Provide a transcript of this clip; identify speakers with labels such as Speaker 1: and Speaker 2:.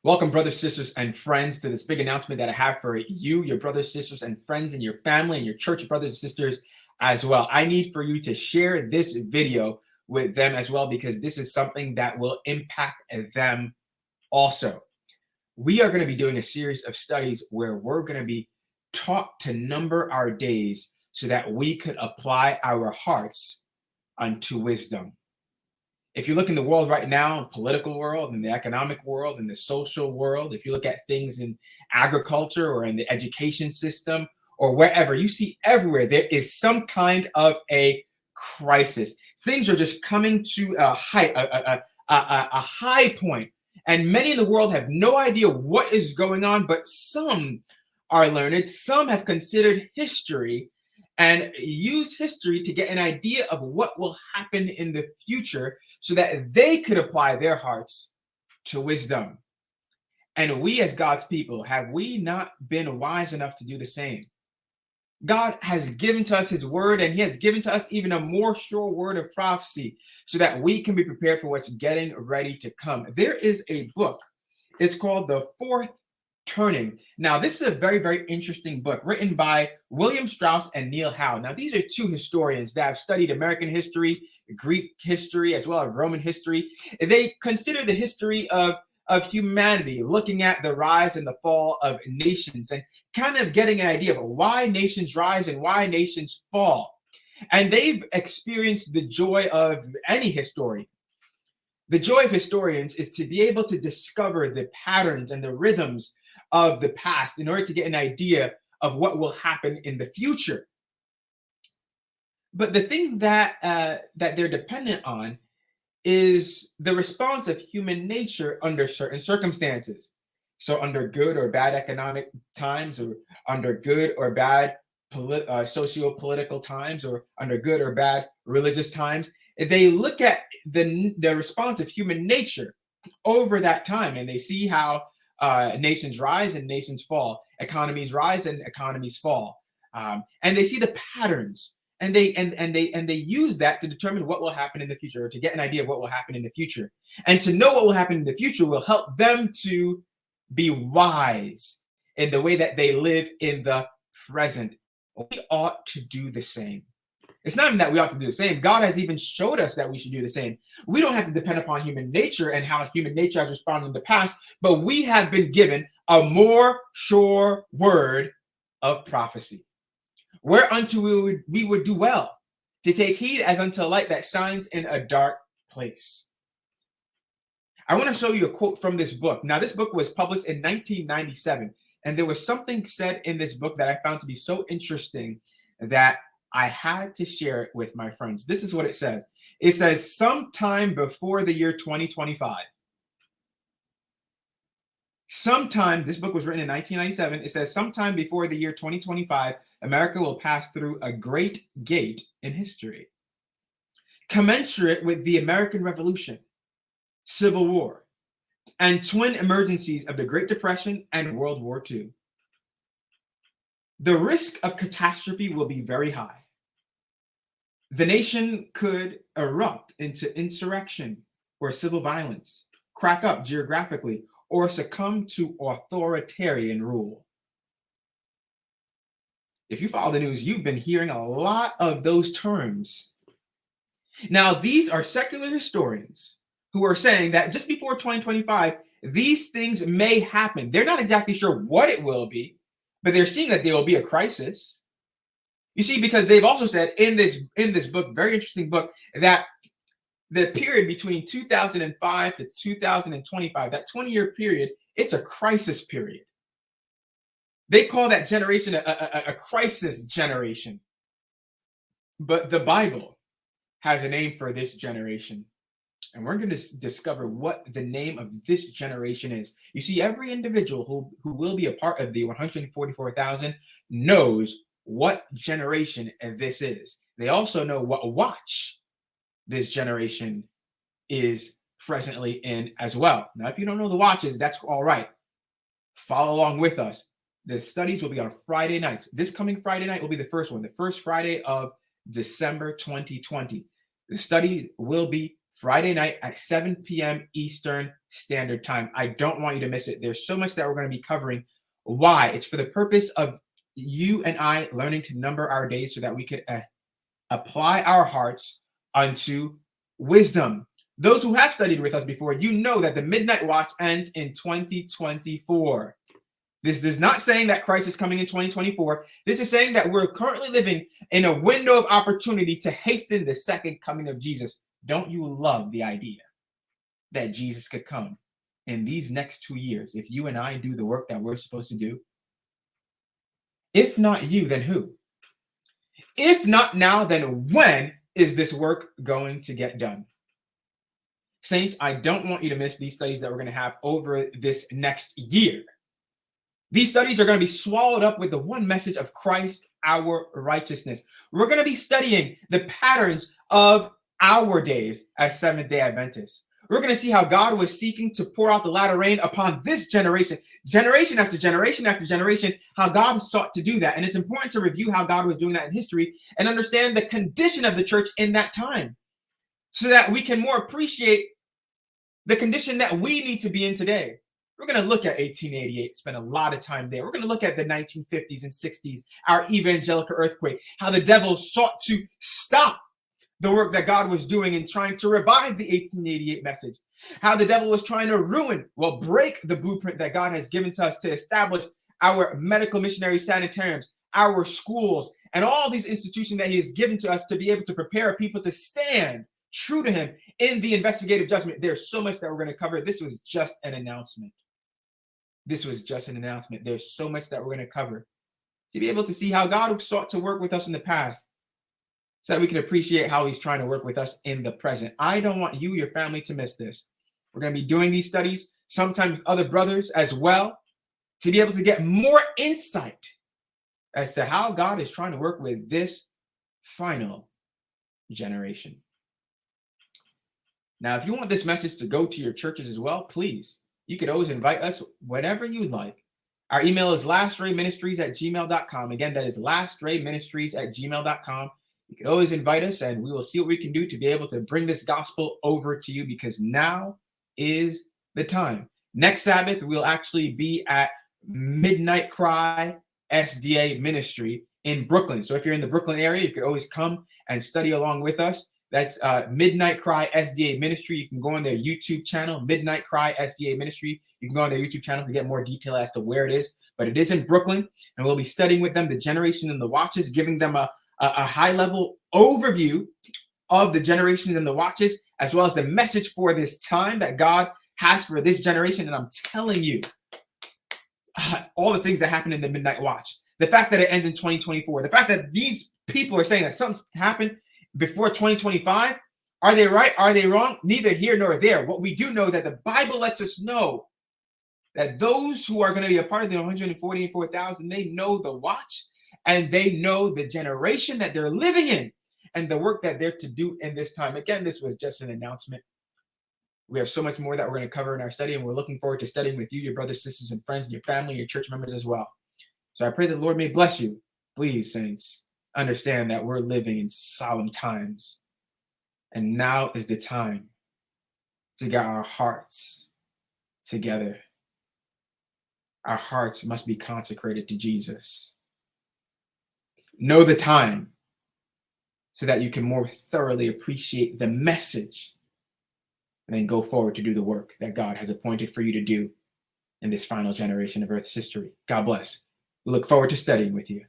Speaker 1: Welcome, brothers, sisters, and friends, to this big announcement that I have for you, your brothers, sisters, and friends, and your family, and your church brothers and sisters as well. I need for you to share this video with them as well, because this is something that will impact them also. We are going to be doing a series of studies where we're going to be taught to number our days so that we could apply our hearts unto wisdom. If you look in the world right now, political world, in the economic world, in the social world, if you look at things in agriculture or in the education system or wherever, you see everywhere there is some kind of a crisis. Things are just coming to a high point, and many in the world have no idea what is going on, but some are learned. Some have considered history and use history to get an idea of what will happen in the future so that they could apply their hearts to wisdom. And we, as God's people, have we not been wise enough to do the same? God has given to us his word, and he has given to us even a more sure word of prophecy so that we can be prepared for what's getting ready to come. There is a book. It's called The Fourth Turning. Now, this is a very, very interesting book written by William Strauss and Neil Howe. Now, these are two historians that have studied American history, Greek history, as well as Roman history. They consider the history of humanity, looking at the rise and the fall of nations and kind of getting an idea of why nations rise and why nations fall. And they've experienced the joy of any historian. The joy of historians is to be able to discover the patterns and the rhythms of the past in order to get an idea of what will happen in the future. But the thing that they're dependent on is the response of human nature under certain circumstances. So under good or bad economic times, or under good or bad socio-political times, or under good or bad religious times, they look at the response of human nature over that time, and they see how nations rise and nations fall, economies rise and economies fall, and they see the patterns, and they use that to determine what will happen in the future, or to get an idea of what will happen in the future. And to know what will happen in the future will help them to be wise in the way that they live in the present. We ought to do the same. It's not even that we ought to do the same. God has even showed us that we should do the same. We don't have to depend upon human nature and how human nature has responded in the past, but we have been given a more sure word of prophecy, whereunto we would do well to take heed as unto a light that shines in a dark place. I want to show you a quote from this book. Now, this book was published in 1997, and there was something said in this book that I found to be so interesting that I had to share it with my friends. This is what it says. It says, sometime before the year 2025. This book was written in 1997. It says, sometime before the year 2025, America will pass through a great gate in history, commensurate with the American Revolution, Civil War, and twin emergencies of the Great Depression and World War II. The risk of catastrophe will be very high. The nation could erupt into insurrection or civil violence, crack up geographically, or succumb to authoritarian rule. If you follow the news, you've been hearing a lot of those terms. Now, these are secular historians who are saying that just before 2025, these things may happen. They're not exactly sure what it will be, but they're seeing that there will be a crisis. You see, because they've also said in this book, very interesting book, that the period between 2005 to 2025, that 20-year period, it's a crisis period. They call that generation a crisis generation. But the Bible has a name for this generation. And we're going to discover what the name of this generation is. You see, every individual who will be a part of the 144,000 knows what generation this is. They also know what watch this generation is presently in as well. Now, if you don't know the watches, that's all right. Follow along with us. The studies will be on Friday nights. This coming Friday night will be the first one, the first Friday of December 2020. The study will be Friday night at 7 p.m. Eastern Standard Time. I don't want you to miss it. There's so much that we're going to be covering. Why? It's for the purpose of you and I learning to number our days so that we could apply our hearts unto wisdom. Those who have studied with us before, you know that the midnight watch ends in 2024. This is not saying that Christ is coming in 2024. This is saying that we're currently living in a window of opportunity to hasten the second coming of Jesus. Don't you love the idea that Jesus could come in these next 2 years if you and I do the work that we're supposed to do? If not you, then who? If not now, then when is this work going to get done? Saints, I don't want you to miss these studies that we're going to have over this next year. These studies are going to be swallowed up with the one message of Christ, our righteousness. We're going to be studying the patterns of our days as Seventh-day Adventists. We're going to see how God was seeking to pour out the latter rain upon this generation, generation after generation after generation, how God sought to do that. And it's important to review how God was doing that in history and understand the condition of the church in that time so that we can more appreciate the condition that we need to be in today. We're going to look at 1888, spend a lot of time there. We're going to look at the 1950s and 60s, our evangelical earthquake, how the devil sought to stop the work that God was doing in trying to revive the 1888 message, how the devil was trying to break the blueprint that God has given to us to establish our medical missionary sanitariums, our schools, and all these institutions that he has given to us to be able to prepare people to stand true to him in the investigative judgment. There's so much that we're going to cover. This was just an announcement. There's so much that we're going to cover to be able to see how God sought to work with us in the past so that we can appreciate how he's trying to work with us in the present. I don't want you, your family, to miss this. We're going to be doing these studies, sometimes with other brothers as well, to be able to get more insight as to how God is trying to work with this final generation. Now, if you want this message to go to your churches as well, please, you could always invite us whenever you'd like. Our email is lastrayministries@gmail.com. Again, that is lastrayministries@gmail.com. You can always invite us and we will see what we can do to be able to bring this gospel over to you because now is the time. Next Sabbath, we'll actually be at Midnight Cry SDA Ministry in Brooklyn. So if you're in the Brooklyn area, you could always come and study along with us. That's Midnight Cry SDA Ministry. You can go on their YouTube channel, Midnight Cry SDA Ministry. You can go on their YouTube channel to get more detail as to where it is. But it is in Brooklyn, and we'll be studying with them the generation and the watches, giving them a high-level overview of the generations and the watches, as well as the message for this time that God has for this generation. And I'm telling you, all the things that happen in the Midnight Watch, the fact that it ends in 2024, the fact that these people are saying that something happened before 2025, are they right? Are they wrong? Neither here nor there. What we do know that the Bible lets us know that those who are going to be a part of the 144,000, they know the watch and they know the generation that they're living in and the work that they're to do in this time. Again, this was just an announcement. We have so much more that we're going to cover in our study, and we're looking forward to studying with you, your brothers, sisters, and friends, and your family, your church members as well. So I pray that the Lord may bless you. Please, saints, understand that we're living in solemn times, and now is the time to get our hearts together. Our hearts must be consecrated to Jesus. Know the time so that you can more thoroughly appreciate the message and then go forward to do the work that God has appointed for you to do in this final generation of Earth's history. God bless. We look forward to studying with you.